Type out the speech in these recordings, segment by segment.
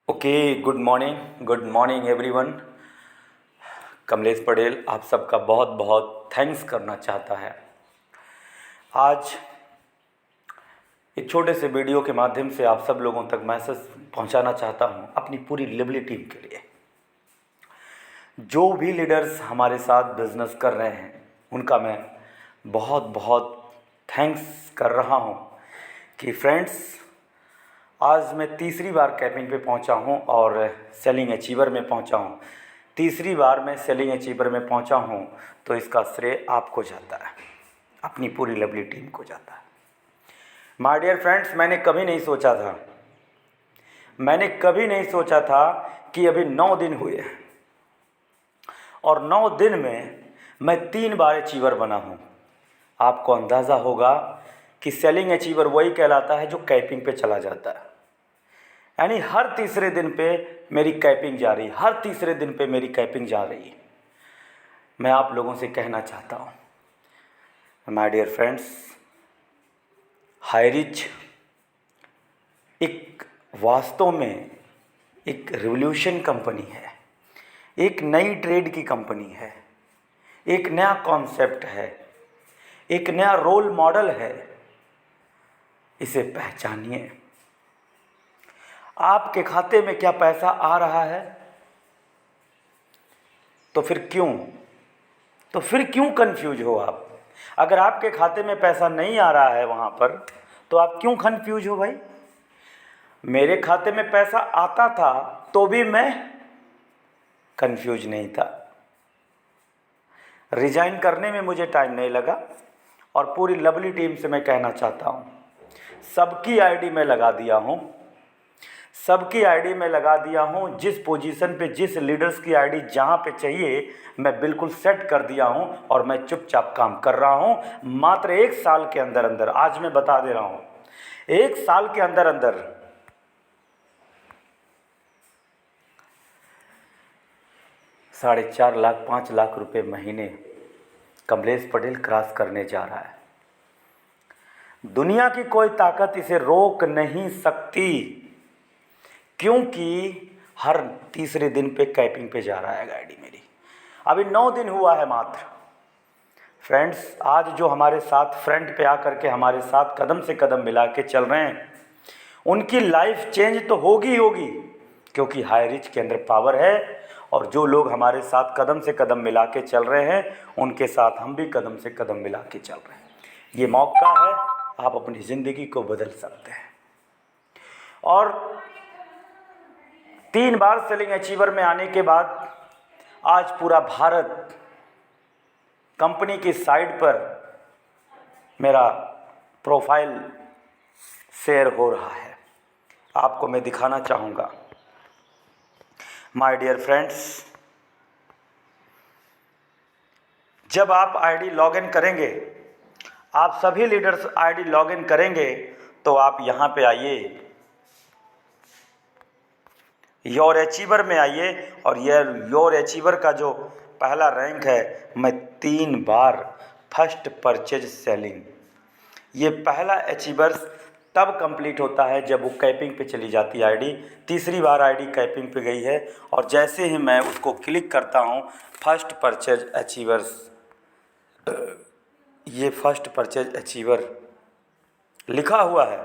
Okay, good morning everyone. Kamlesh Patel आप सबका बहुत बहुत थैंक्स करना चाहता है। आज एक छोटे से वीडियो के माध्यम से आप सब लोगों तक मैसेज पहुंचाना चाहता हूं अपनी पूरी लिबली टीम के लिए। जो भी लीडर्स हमारे साथ बिजनेस कर रहे हैं उनका मैं बहुत बहुत थैंक्स कर रहा हूं कि फ्रेंड्स, आज मैं तीसरी बार कैपिंग पे पहुंचा हूं और सेलिंग अचीवर में पहुंचा हूं। तीसरी बार मैं सेलिंग अचीवर में पहुंचा हूं तो इसका श्रेय आपको जाता है, अपनी पूरी लवली टीम को जाता है। माय डियर फ्रेंड्स, मैंने कभी नहीं सोचा था कि अभी 9 दिन हुए हैं और 9 दिन में मैं 3 बार अचीवर बना हूँ। आपको अंदाज़ा होगा कि सेलिंग अचीवर वही कहलाता है जो कैपिंग पे चला जाता है, यानी हर तीसरे दिन पे मेरी कैपिंग जा रही, हर तीसरे दिन पे मेरी कैपिंग जा रही। मैं आप लोगों से कहना चाहता हूँ माय डियर फ्रेंड्स, हाईरिच एक वास्तव में एक रिवोल्यूशन कंपनी है, एक नई ट्रेड की कंपनी है, एक नया कॉन्सेप्ट है, एक नया रोल मॉडल है। इसे पहचानिए। आपके खाते में क्या पैसा आ रहा है तो फिर क्यों कंफ्यूज हो आप? अगर आपके खाते में पैसा नहीं आ रहा है वहाँ पर तो आप क्यों कंफ्यूज हो भाई? मेरे खाते में पैसा आता था तो भी मैं कंफ्यूज नहीं था। रिजाइन करने में मुझे टाइम नहीं लगा और पूरी लवली टीम से मैं कहना चाहता हूँ, सबकी आईडी में लगा दिया हूँ, जिस पोजीशन पे जिस लीडर्स की आईडी जहाँ पे चाहिए मैं बिल्कुल सेट कर दिया हूँ और मैं चुपचाप काम कर रहा हूँ। मात्र 1 साल के अंदर अंदर, आज मैं बता दे रहा हूँ, 1 साल के अंदर अंदर 4.5 लाख 5 लाख रुपए महीने कमलेश पटेल क्रॉस करने जा रहा है। दुनिया की कोई ताकत इसे रोक नहीं सकती, क्योंकि हर तीसरे दिन पे कैपिंग पे जा रहा है गाड़ी मेरी। अभी 9 दिन हुआ है मात्र। फ्रेंड्स, आज जो हमारे साथ फ्रंट पे आकर के हमारे साथ कदम से कदम मिला के चल रहे हैं उनकी लाइफ चेंज तो होगी, क्योंकि हाई रिच के अंदर पावर है और जो लोग हमारे साथ कदम से कदम मिला के चल रहे हैं उनके साथ हम भी कदम से कदम मिला के चल रहे हैं। ये मौका है, आप अपनी ज़िंदगी को बदल सकते हैं। और 3 बार सेलिंग अचीवर में आने के बाद आज पूरा भारत कंपनी की साइट पर मेरा प्रोफाइल शेयर हो रहा है। आपको मैं दिखाना चाहूँगा। माय डियर फ्रेंड्स, जब आप आईडी लॉगिन करेंगे, आप सभी लीडर्स आईडी लॉगिन करेंगे तो आप यहाँ पे आइए, योर अचीवर में आइए और यह योर अचीवर का जो पहला रैंक है, मैं 3 बार फर्स्ट परचेज सेलिंग। ये पहला अचीवर्स तब कंप्लीट होता है जब वो कैपिंग पे चली जाती है आईडी। तीसरी बार आईडी कैपिंग पे गई है और जैसे ही मैं उसको क्लिक करता हूँ, फर्स्ट परचेज अचीवर्स, ये फर्स्ट परचेज अचीवर लिखा हुआ है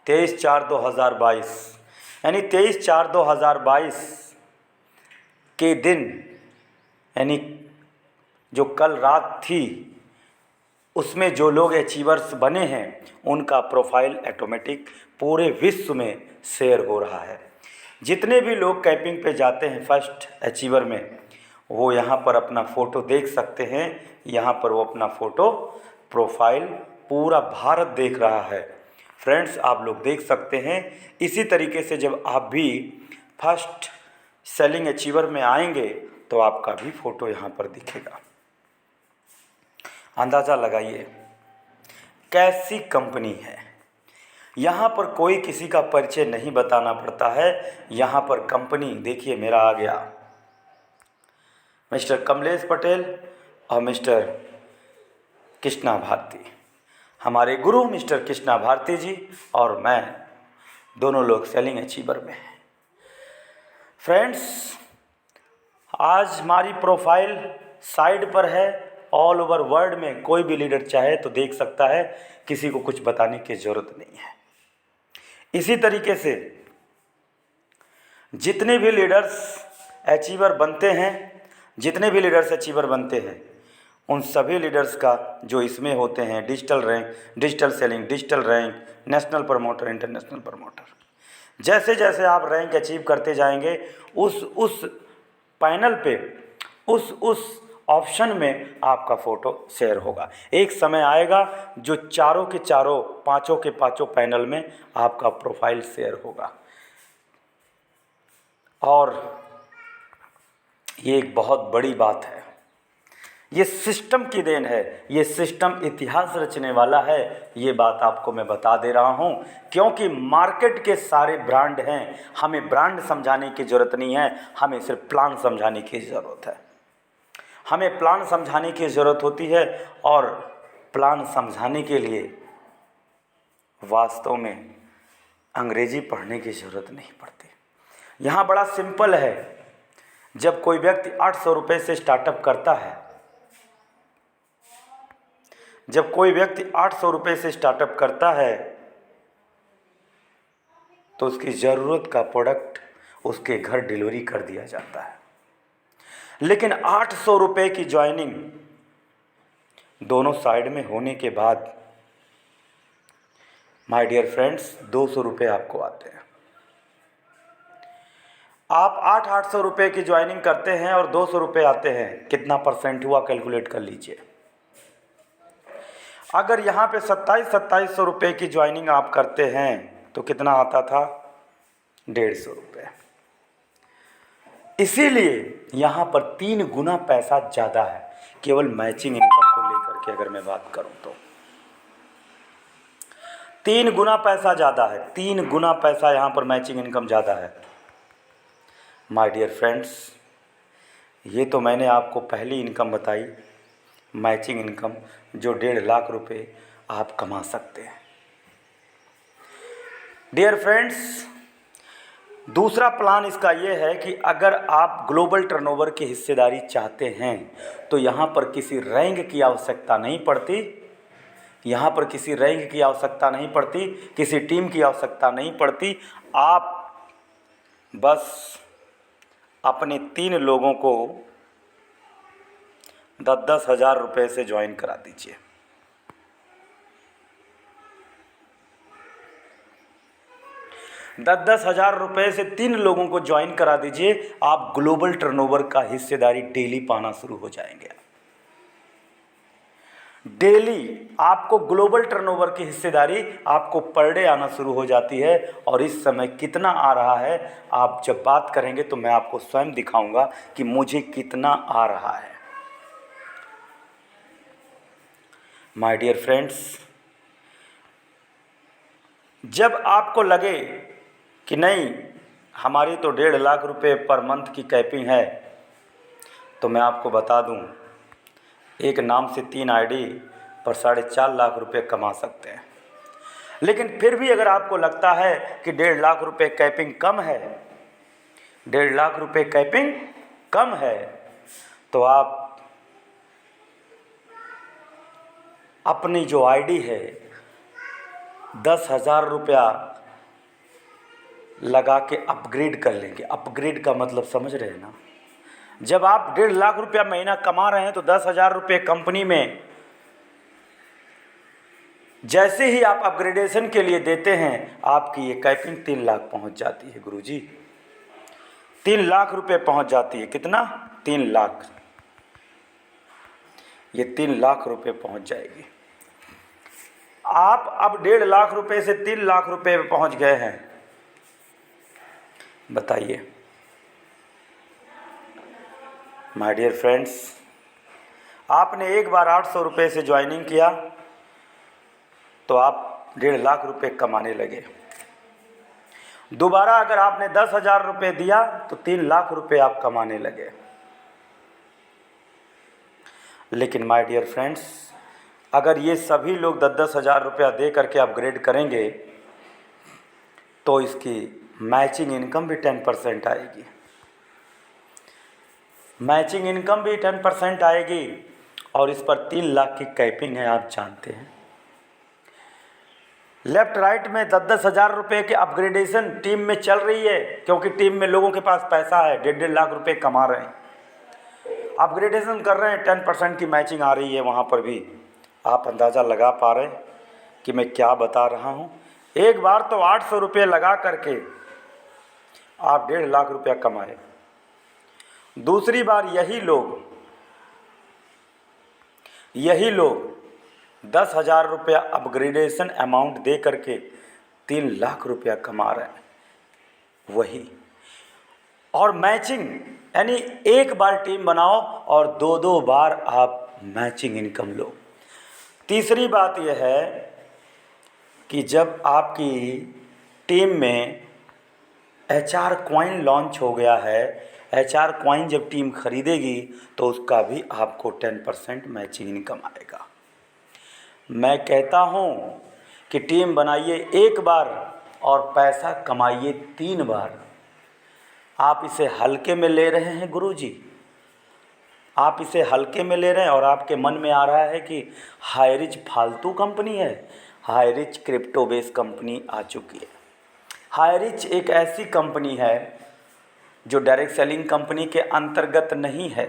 23/4/2022, यानी 23/4/2022 के दिन, यानी जो कल रात थी, उसमें जो लोग अचीवर्स बने हैं उनका प्रोफाइल ऑटोमेटिक पूरे विश्व में शेयर हो रहा है। जितने भी लोग कैपिंग पे जाते हैं फर्स्ट अचीवर में, वो यहाँ पर अपना फ़ोटो देख सकते हैं। यहाँ पर वो अपना फ़ोटो प्रोफाइल पूरा भारत देख रहा है। फ्रेंड्स, आप लोग देख सकते हैं। इसी तरीके से जब आप भी फर्स्ट सेलिंग अचीवर में आएंगे तो आपका भी फ़ोटो यहाँ पर दिखेगा। अंदाज़ा लगाइए कैसी कंपनी है। यहाँ पर कोई किसी का परिचय नहीं बताना पड़ता है। यहाँ पर कंपनी देखिए, मेरा आ गया मिस्टर कमलेश पटेल और मिस्टर कृष्णा भारती। हमारे गुरु मिस्टर कृष्णा भारती जी और मैं दोनों लोग सेलिंग अचीवर में हैं। फ्रेंड्स, आज हमारी प्रोफाइल साइड पर है। ऑल ओवर वर्ल्ड में कोई भी लीडर चाहे तो देख सकता है, किसी को कुछ बताने की ज़रूरत नहीं है। इसी तरीके से जितने भी लीडर्स अचीवर बनते हैं, उन सभी लीडर्स का जो इसमें होते हैं digital rank, digital selling, digital rank, national promoter, international promoter, जैसे जैसे आप रैंक अचीव करते जाएंगे उस पैनल पे उस ऑप्शन में आपका फ़ोटो शेयर होगा। एक समय आएगा जो चारों के चारों, पाँचों के पाँचों पैनल में आपका प्रोफाइल शेयर होगा। और ये एक बहुत बड़ी बात है, ये सिस्टम की देन है, ये सिस्टम इतिहास रचने वाला है। ये बात आपको मैं बता दे रहा हूँ, क्योंकि मार्केट के सारे ब्रांड हैं। हमें ब्रांड समझाने की ज़रूरत नहीं है, हमें सिर्फ प्लान समझाने की ज़रूरत है। हमें प्लान समझाने की ज़रूरत होती है, और प्लान समझाने के लिए वास्तव में अंग्रेजी पढ़ने की ज़रूरत नहीं पड़ती। यहाँ बड़ा सिंपल है। जब कोई व्यक्ति 800 रुपये से स्टार्टअप करता है, जब कोई व्यक्ति 800 रुपये से स्टार्टअप करता है, तो उसकी ज़रूरत का प्रोडक्ट उसके घर डिलीवरी कर दिया जाता है। लेकिन 800 रुपये की ज्वाइनिंग दोनों साइड में होने के बाद, माय डियर फ्रेंड्स, 200 रुपये आपको आते हैं। आप 800 रुपये की ज्वाइनिंग करते हैं और 200 रुपये आते हैं, कितना परसेंट हुआ कैलकुलेट कर लीजिए। अगर यहाँ पे 2700 रुपये की ज्वाइनिंग आप करते हैं तो कितना आता था? 150 रुपये। इसीलिए यहाँ पर 3 गुना पैसा ज़्यादा है, केवल मैचिंग इनकम को लेकर के अगर मैं बात करूँ तो 3 गुना पैसा ज़्यादा है, 3 गुना पैसा यहाँ पर मैचिंग इनकम ज़्यादा है। माय डियर फ्रेंड्स, ये तो मैंने आपको पहली इनकम बताई, मैचिंग इनकम, जो 1.5 लाख रुपए आप कमा सकते हैं। डियर फ्रेंड्स, दूसरा प्लान इसका ये है कि अगर आप ग्लोबल टर्नओवर की हिस्सेदारी चाहते हैं तो यहाँ पर किसी रैंक की आवश्यकता नहीं पड़ती, यहाँ पर किसी रैंक की आवश्यकता नहीं पड़ती, किसी टीम की आवश्यकता नहीं पड़ती। आप बस अपने 3 लोगों को 10-10 हज़ार रुपये से ज्वाइन करा दीजिए। दस हज़ार रुपये से 3 लोगों को ज्वाइन करा दीजिए, आप ग्लोबल टर्नओवर का हिस्सेदारी डेली पाना शुरू हो जाएंगे। डेली आपको ग्लोबल टर्नओवर की हिस्सेदारी आपको पर डे आना शुरू हो जाती है। और इस समय कितना आ रहा है, आप जब बात करेंगे तो मैं आपको स्वयं दिखाऊंगा कि मुझे कितना आ रहा है। माय डियर फ्रेंड्स, जब आपको लगे कि नहीं हमारी तो 1.5 लाख रुपए पर मंथ की कैपिंग है, तो मैं आपको बता दूं, एक नाम से 3 आईडी पर 4.5 लाख रुपए कमा सकते हैं। लेकिन फिर भी अगर आपको लगता है कि 1.5 लाख रुपए कैपिंग कम है, 1.5 लाख रुपए कैपिंग कम है, तो आप अपनी जो आईडी है 10,000 रुपया लगा के अपग्रेड कर लेंगे। अपग्रेड का मतलब समझ रहे हैं ना? जब आप 1.5 लाख रुपया महीना कमा रहे हैं तो 10,000 रुपये कंपनी में जैसे ही आप अपग्रेडेशन के लिए देते हैं, आपकी ये कैपिंग 3 लाख पहुंच जाती है गुरुजी। 3 लाख रुपये पहुंच जाती है। कितना? 3 लाख। ये 3 लाख रुपये पहुंच जाएगी। आप अब 1.5 लाख रुपये से 3 लाख रुपये पे पहुंच गए हैं। बताइए माय डियर फ्रेंड्स, आपने एक बार 800 रुपये से ज्वाइनिंग किया तो आप 1.5 लाख रुपये कमाने लगे। दोबारा अगर आपने 10,000 रुपये दिया तो 3 लाख रुपये आप कमाने लगे। लेकिन माय डियर फ्रेंड्स, अगर ये सभी लोग 10-10 हज़ार रुपया दे करके अपग्रेड करेंगे तो इसकी मैचिंग इनकम भी 10% आएगी। मैचिंग इनकम भी 10% आएगी और इस पर 3 लाख की कैपिंग है, आप जानते हैं। लेफ्ट राइट में 10-10 हज़ार रुपये की अपग्रेडेशन टीम में चल रही है, क्योंकि टीम में लोगों के पास पैसा है, 1.5 लाख रुपए कमा रहे हैं, अपग्रेडेशन कर रहे हैं, 10% की मैचिंग आ रही है वहाँ पर भी। आप अंदाज़ा लगा पा रहे हैं कि मैं क्या बता रहा हूँ। एक बार तो 800 रुपये लगा करके आप 1.5 लाख रुपया कमाए। दूसरी बार यही लोग 10,000 रुपया अपग्रेडेशन अमाउंट दे करके 3 लाख रुपया कमा रहे हैं वही। और मैचिंग यानी एक बार टीम बनाओ और 2-2 बार आप मैचिंग इनकम लो। तीसरी बात यह है कि जब आपकी टीम में HR कॉइन लॉन्च हो गया है, HR कॉइन जब टीम खरीदेगी तो उसका भी आपको 10% मैचिंग इनकम आएगा। मैं कहता हूँ कि टीम बनाइए एक बार और पैसा कमाइए 3 बार। आप इसे हल्के में ले रहे हैं गुरुजी, आप इसे हल्के में ले रहे हैं और आपके मन में आ रहा है कि हाईरिच फालतू कंपनी है। हाईरिच क्रिप्टो बेस्ड कंपनी आ चुकी है। हाईरिच एक ऐसी कंपनी है जो डायरेक्ट सेलिंग कंपनी के अंतर्गत नहीं है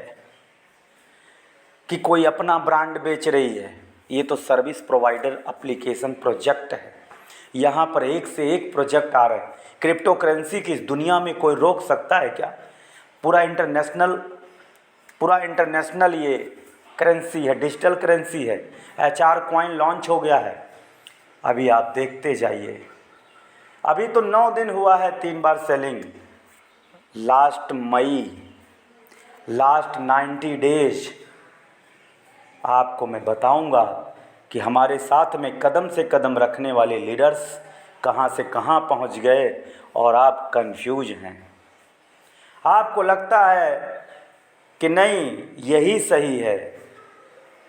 कि कोई अपना ब्रांड बेच रही है। ये तो सर्विस प्रोवाइडर एप्लीकेशन प्रोजेक्ट है। यहाँ पर एक से एक प्रोजेक्ट आ रहे हैं। क्रिप्टो करेंसी की इस दुनिया में कोई रोक सकता है क्या? पूरा इंटरनेशनल ये करेंसी है, डिजिटल करेंसी है। HR कॉइन लॉन्च हो गया है। अभी आप देखते जाइए, अभी तो 9 दिन हुआ है 3 बार सेलिंग। लास्ट 90 डेज आपको मैं बताऊंगा कि हमारे साथ में कदम से कदम रखने वाले लीडर्स कहां से कहां पहुंच गए और आप कंफ्यूज हैं। आपको लगता है कि नहीं यही सही है।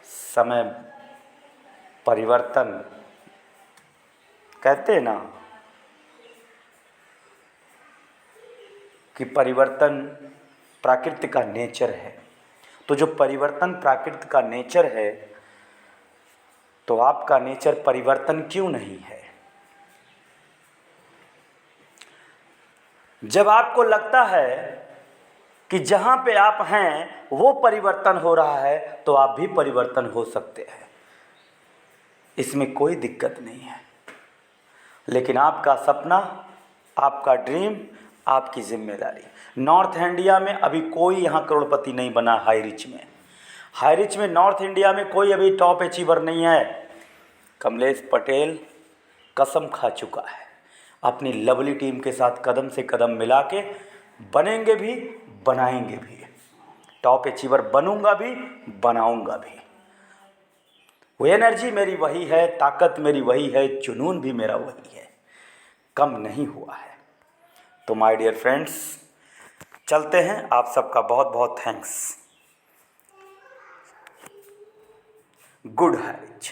समय परिवर्तन कहते हैं ना कि परिवर्तन प्रकृति का नेचर है। तो जो परिवर्तन प्रकृति का नेचर है, तो आपका नेचर परिवर्तन क्यों नहीं है? जब आपको लगता है कि जहाँ पे आप हैं वो परिवर्तन हो रहा है, तो आप भी परिवर्तन हो सकते हैं, इसमें कोई दिक्कत नहीं है। लेकिन आपका सपना, आपका ड्रीम, आपकी जिम्मेदारी। नॉर्थ इंडिया में अभी कोई यहाँ करोड़पति नहीं बना। हाईरिच में नॉर्थ इंडिया में कोई अभी टॉप अचीवर नहीं है। कमलेश पटेल कसम खा चुका है, अपनी लवली टीम के साथ कदम से कदम मिला के बनेंगे भी, बनाएंगे भी। टॉप अचीवर बनूंगा भी, बनाऊंगा भी। वो एनर्जी मेरी वही है, ताकत मेरी वही है, जुनून भी मेरा वही है, कम नहीं हुआ है। तो माय डियर फ्रेंड्स, चलते हैं। आप सबका बहुत बहुत थैंक्स। Good Highrich.